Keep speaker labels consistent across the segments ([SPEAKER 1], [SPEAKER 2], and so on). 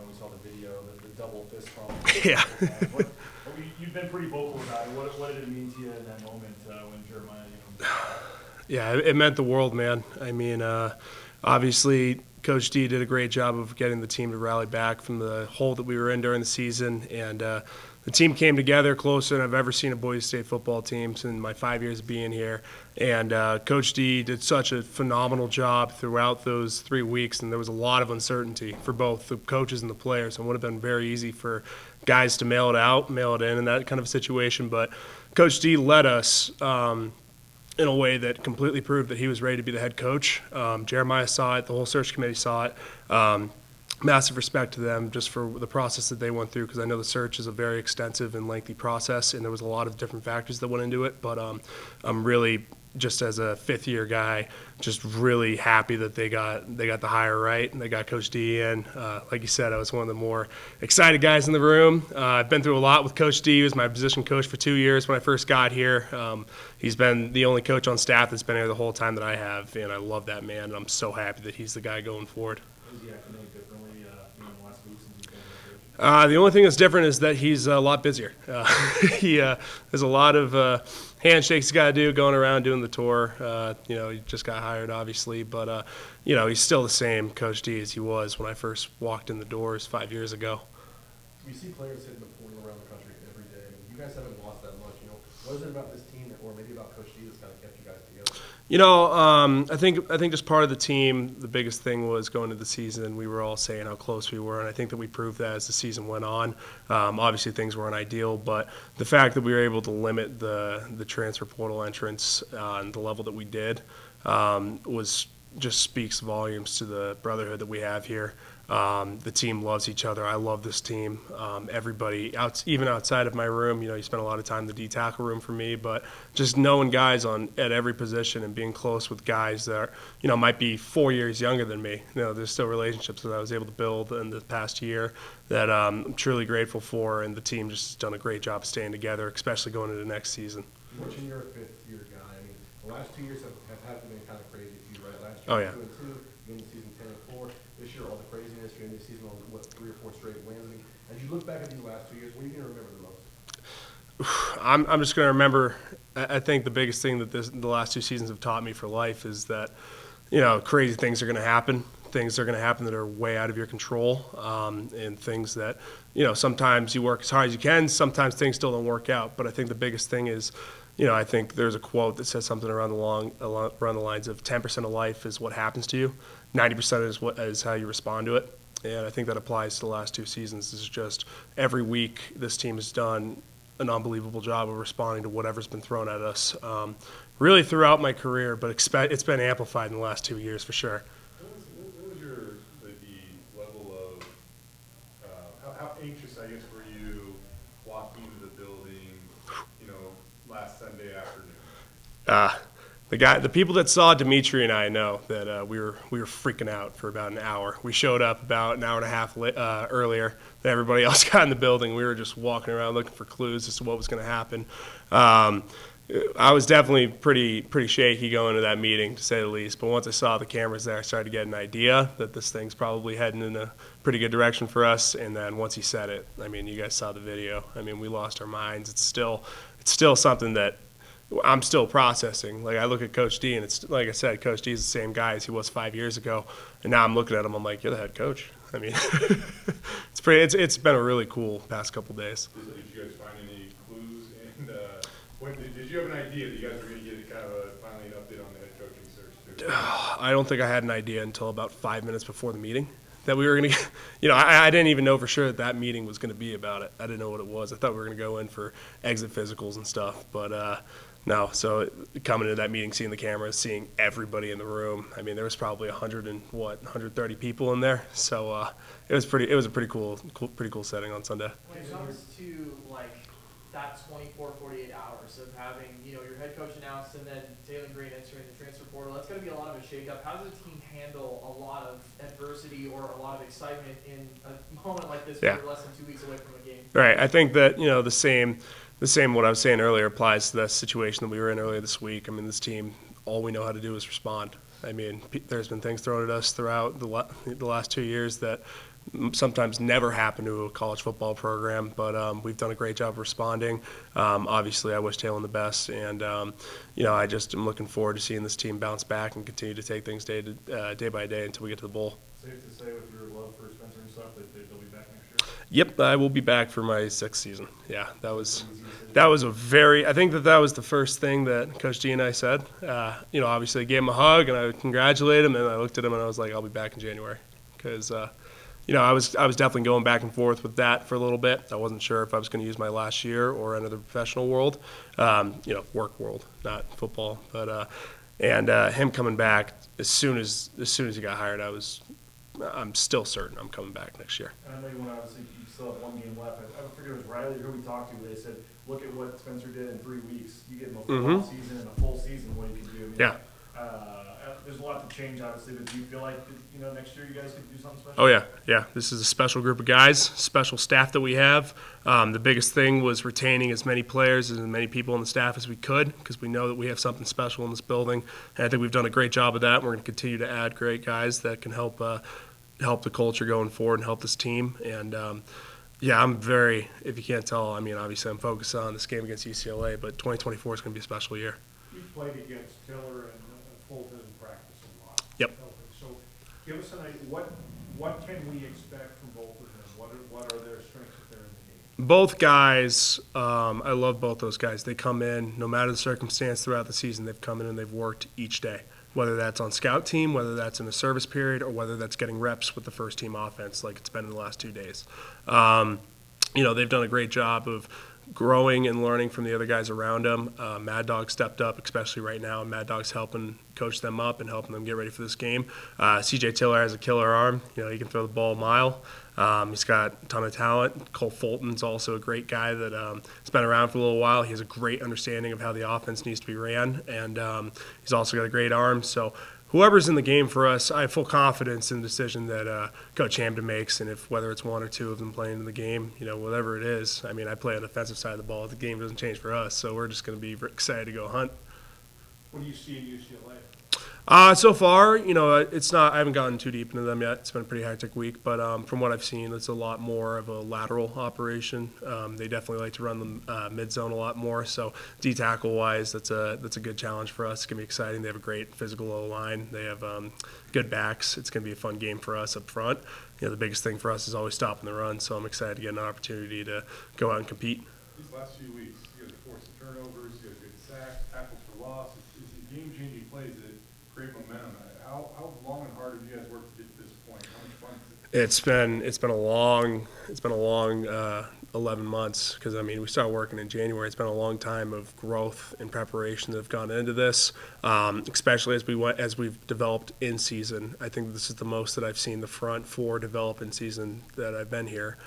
[SPEAKER 1] we saw the video, the double fist bump.
[SPEAKER 2] Yeah.
[SPEAKER 1] You've been pretty vocal about it. What did it mean to you in that moment when Jeremiah comes out?
[SPEAKER 2] Yeah, it meant the world, man. I mean, obviously, Coach D did a great job of getting the team to rally back from the hole that we were in during the season, and the team came together closer than I've ever seen a Boise State football team in my 5 years of being here. And Coach D did such a phenomenal job throughout those 3 weeks, and there was a lot of uncertainty for both the coaches and the players. It would have been very easy for guys to mail it in that kind of situation. But Coach D led us in a way that completely proved that he was ready to be the head coach. Jeremiah saw it. The whole search committee saw it. Massive respect to them just for the process that they went through, because I know the search is a very extensive and lengthy process, and there was a lot of different factors that went into it. But I'm really, just as a fifth-year guy, just really happy that they got the hire right and they got Coach D in. Like you said, I was one of the more excited guys in the room. I've been through a lot with Coach D. He was my position coach for 2 years when I first got here. He's been the only coach on staff that's been here the whole time that I have, and I love that man, and I'm so happy that he's the guy going forward.
[SPEAKER 1] Is he acting any differently in the last week since he's been here?
[SPEAKER 2] The only thing that's different is that he's a lot busier. There's a lot of handshakes he's got to do going around doing the tour. He just got hired, obviously, but he's still the same Coach D as he was when I first walked in the doors 5 years ago.
[SPEAKER 3] We see players hitting the portal around the country every day. I mean, you guys haven't lost that much. What is it about this team, or maybe about Coach D, that's kind of kept you guys together?
[SPEAKER 2] I think just part of the team, the biggest thing was going into the season, we were all saying how close we were, and I think that we proved that as the season went on. Obviously, things weren't ideal, but the fact that we were able to limit the transfer portal entrance on the level that we did was just speaks volumes to the brotherhood that we have here. The team loves each other. I love this team. Everybody, even outside of my room, you spend a lot of time in the D-tackle room for me, but just knowing guys at every position and being close with guys that are, might be 4 years younger than me. There's still relationships that I was able to build in the past year that I'm truly grateful for, and the team just has done a great job staying together, especially going into next season.
[SPEAKER 3] You mentioned you're a fifth-year guy. I mean, the last 2 years have been kind of crazy for you, right? Last year,
[SPEAKER 2] Oh, yeah.
[SPEAKER 3] 2-2, you ended the season 10-4. This year, all the craziness, you ended the season on, 3 or 4 straight wins. I mean, as you look back at these last 2 years, what are you going to remember the most?
[SPEAKER 2] I'm just going to remember, I think the biggest thing that the last 2 seasons have taught me for life is that, crazy things are going to happen. Things are going to happen that are way out of your control, and things that, sometimes you work as hard as you can, sometimes things still don't work out. But I think the biggest thing is, I think there's a quote that says something around the lines of 10% of life is what happens to you, 90% is how you respond to it. And I think that applies to the last 2 seasons. It's just every week this team has done an unbelievable job of responding to whatever's been thrown at us, really throughout my career, but it's been amplified in the last 2 years for sure.
[SPEAKER 4] What was the level of how anxious, I guess, were you walking into the building, last Sunday afternoon?
[SPEAKER 2] The people that saw Dimitri and I know that we were freaking out for about an hour. We showed up about an hour and a half earlier than everybody else got in the building. We were just walking around looking for clues as to what was going to happen. I was definitely pretty shaky going to that meeting, to say the least. But once I saw the cameras there, I started to get an idea that this thing's probably heading in a pretty good direction for us. And then once he said it, I mean, you guys saw the video. I mean, we lost our minds. It's still something that I'm still processing. Like, I look at Coach D, and it's like I said, Coach D is the same guy as he was 5 years ago, and now I'm looking at him. I'm like, you're the head coach. I mean, it's been a really cool past couple days.
[SPEAKER 4] Did you guys find any clues? And did you have an idea that you guys were going to get kind of finally an update on the head coaching search too?
[SPEAKER 2] I don't think I had an idea until about 5 minutes before the meeting that we were going to. I didn't even know for sure that meeting was going to be about it. I didn't know what it was. I thought we were going to go in for exit physicals and stuff, but. No, so coming to that meeting, seeing the cameras, seeing everybody in the room. I mean, there was probably 130 people in there. So it was a pretty cool setting on Sunday.
[SPEAKER 5] When it comes to that 48 hours of having your head coach announced and then Taylor Green entering the transfer portal, that's going to be a lot of a shakeup. How does a team handle a lot of adversity or a lot of excitement in a moment like this where we're less than 2 weeks away from a game?
[SPEAKER 2] Right. I think that the same what I was saying earlier applies to the situation that we were in earlier this week. I mean, this team, all we know how to do is respond. I mean, there's been things thrown at us throughout the last 2 years that sometimes never happen to a college football program, but we've done a great job of responding. Obviously, I wish Talon the best, and I just am looking forward to seeing this team bounce back and continue to take things day by day until we get to the bowl.
[SPEAKER 1] Safe to say with your love for Spencer and stuff that they'll be back next year?
[SPEAKER 2] Yep, I will be back for my 6th season. Yeah, that was a very. I think that was the first thing that Coach D and I said. Obviously I gave him a hug and I congratulated him, and I looked at him and I was like, I'll be back in January, because I was definitely going back and forth with that for a little bit. I wasn't sure if I was going to use my last year or enter the professional world, work world, not football. But him coming back as soon as he got hired, I'm still certain I'm coming back next year.
[SPEAKER 1] And I know you want to obviously you still have 1 game left. I forget it was Riley or who we talked to where they said, look at what Spencer did in 3 weeks. You get him a full season and a full season, what he can do. I mean,
[SPEAKER 2] Yeah.
[SPEAKER 1] There's a lot to change, obviously, but do you feel like next year you guys could do something special?
[SPEAKER 2] Oh yeah. This is a special group of guys, special staff that we have. The biggest thing was retaining as many players and as many people on the staff as we could, because we know that we have something special in this building. And I think we've done a great job of that. We're going to continue to add great guys that can help the culture going forward and help this team. And I'm very, if you can't tell, obviously I'm focused on this game against UCLA, but 2024 is going to be a special year.
[SPEAKER 6] You've played against Tiller and Fulton in practice a lot.
[SPEAKER 2] Yep.
[SPEAKER 6] So give us an idea, what can we expect from both of them? What are their strengths if they're in the game?
[SPEAKER 2] Both guys, I love both those guys. They come in, no matter the circumstance throughout the season, they've come in and they've worked each day, whether that's on scout team, whether that's in a service period, or whether that's getting reps with the first team offense like it's been in the last 2 days. They've done a great job of growing and learning from the other guys around them. Mad Dog stepped up, especially right now, and Mad Dog's helping coach them up and helping them get ready for this game. CJ Tiller has a killer arm. He can throw the ball a mile. He's got a ton of talent. Cole Fulton's also a great guy that has been around for a little while. He has a great understanding of how the offense needs to be ran, and he's also got a great arm. So whoever's in the game for us, I have full confidence in the decision that Coach Hampton makes, and whether it's 1 or 2 of them playing in the game, whatever it is. I play on the offensive side of the ball. The game doesn't change for us, so we're just going to be excited to go hunt.
[SPEAKER 6] What do you see in UCLA?
[SPEAKER 2] So far, it's not. I haven't gotten too deep into them yet. It's been a pretty hectic week, but from what I've seen, it's a lot more of a lateral operation. They definitely like to run the mid zone a lot more. So D tackle wise, that's a good challenge for us. It's gonna be exciting. They have a great physical O line. They have good backs. It's gonna be a fun game for us up front. The biggest thing for us is always stopping the run. So I'm excited to get an opportunity to go out and compete.
[SPEAKER 4] These last few weeks, you guys forced some turnovers, you guys get sacks, tackles for loss. It's a game-changing plays that create momentum. How long and hard have you guys worked to get to this point? How much fun is it?
[SPEAKER 2] It's been a long 11 months, because we started working in January. It's been a long time of growth and preparation that have gone into this, especially as we've developed in season. I think this is the most that I've seen the front 4 develop in season that I've been here.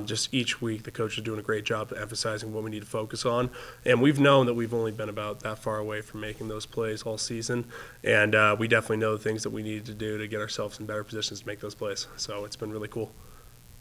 [SPEAKER 2] Just each week, the coach is doing a great job of emphasizing what we need to focus on, and we've known that we've only been about that far away from making those plays all season, and we definitely know the things that we need to do to get ourselves in better positions to make those plays. So it's been really cool.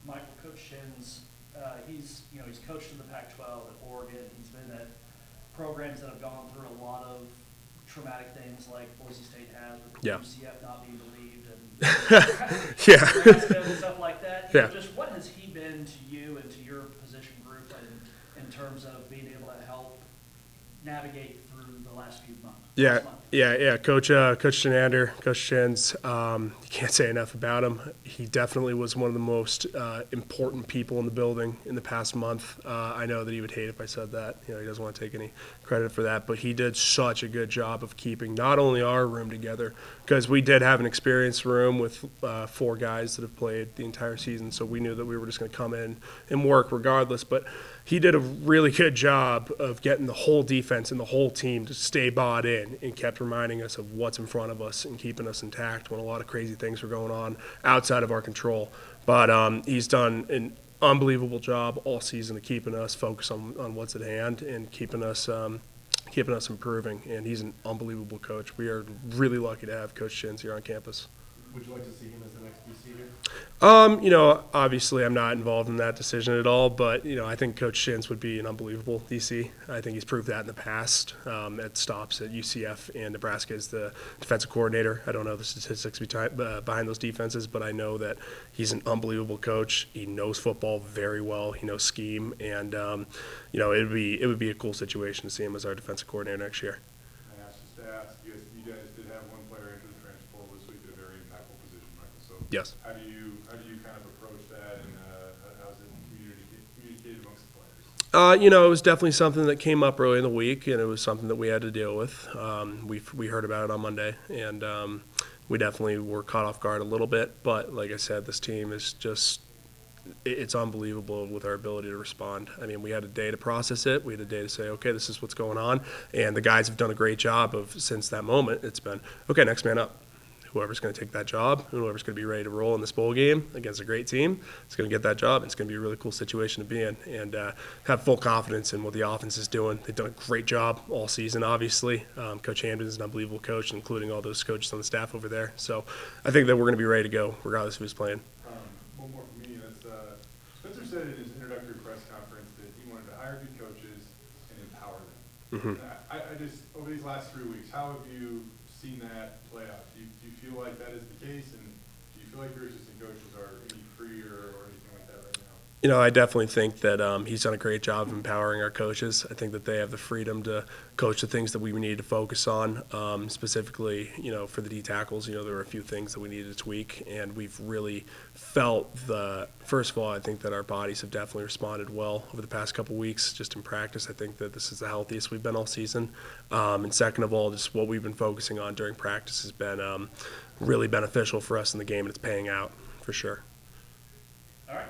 [SPEAKER 7] Michael, Coach Shin's, he's coached in the Pac-12 at Oregon. He's been at programs that have gone through a lot of traumatic things like Boise State has, with
[SPEAKER 2] Yeah.
[SPEAKER 7] UCF not being believed and
[SPEAKER 2] Yeah.
[SPEAKER 7] Nebraska and stuff like that.
[SPEAKER 2] Yeah.
[SPEAKER 7] Just what has he been to you and to your position group in terms of being able to help navigate through the last few months?
[SPEAKER 2] Yeah. Coach Shenander, Coach Shins, you can't say enough about him. He definitely was one of the most important people in the building in the past month. I know that he would hate if I said that. He doesn't want to take any credit for that, but he did such a good job of keeping not only our room together, because we did have an experienced room with 4 guys that have played the entire season, so we knew that we were just going to come in and work regardless, but he did a really good job of getting the whole defense and the whole team to stay bought in, and kept reminding us of what's in front of us and keeping us intact when a lot of crazy things were going on outside of our control. But he's done an unbelievable job all season of keeping us focused on what's at hand and keeping us improving. And he's an unbelievable coach. We are really lucky to have Coach Shins here on campus.
[SPEAKER 3] Would you like to see him as the next DC here?
[SPEAKER 2] Obviously I'm not involved in that decision at all, but, I think Coach Shins would be an unbelievable DC. I think he's proved that in the past at stops at UCF and Nebraska as the defensive coordinator. I don't know the statistics behind those defenses, but I know that he's an unbelievable coach. He knows football very well. He knows scheme, and, it would be a cool situation to see him as our defensive coordinator next year.
[SPEAKER 4] I asked just to ask, you guys did have one player enter the transfer portal this week at a very impactful position, Michael. So
[SPEAKER 2] Yes.
[SPEAKER 4] how do you kind of approach that, and how's it communicated amongst the players?
[SPEAKER 2] It was definitely something that came up early in the week, and it was something that we had to deal with. We heard about it on Monday, and we definitely were caught off guard a little bit. But like I said, this team is just – it's unbelievable with our ability to respond. I mean, we had a day to process it. We had a day to say, okay, this is what's going on. And the guys have done a great job of, since that moment, it's been, okay, next man up. Whoever's going to take that job, whoever's going to be ready to roll in this bowl game against a great team, is going to get that job. It's going to be a really cool situation to be in, and have full confidence in what the offense is doing. They've done a great job all season, obviously. Coach Hampton is an unbelievable coach, including all those coaches on the staff over there. So I think that we're going to be ready to go, regardless of who's playing.
[SPEAKER 4] One more from me. Spencer said in his introductory press conference that he wanted to hire good coaches and empower them.
[SPEAKER 2] Mm-hmm.
[SPEAKER 4] I just, over these last 3 weeks, how have you seen that play out? Do you feel like that is the case, and do you feel like your assistant coaches are any freer or anything like that right now?
[SPEAKER 2] I definitely think that he's done a great job of empowering our coaches. I think that they have the freedom to coach the things that we need to focus on. Specifically, for the D tackles, there were a few things that we needed to tweak, and we've really felt first of all, I think that our bodies have definitely responded well over the past couple weeks, just in practice. I think that this is the healthiest we've been all season. And second of all, just what we've been focusing on during practice has been really beneficial for us in the game, and it's paying out for sure.
[SPEAKER 7] All right.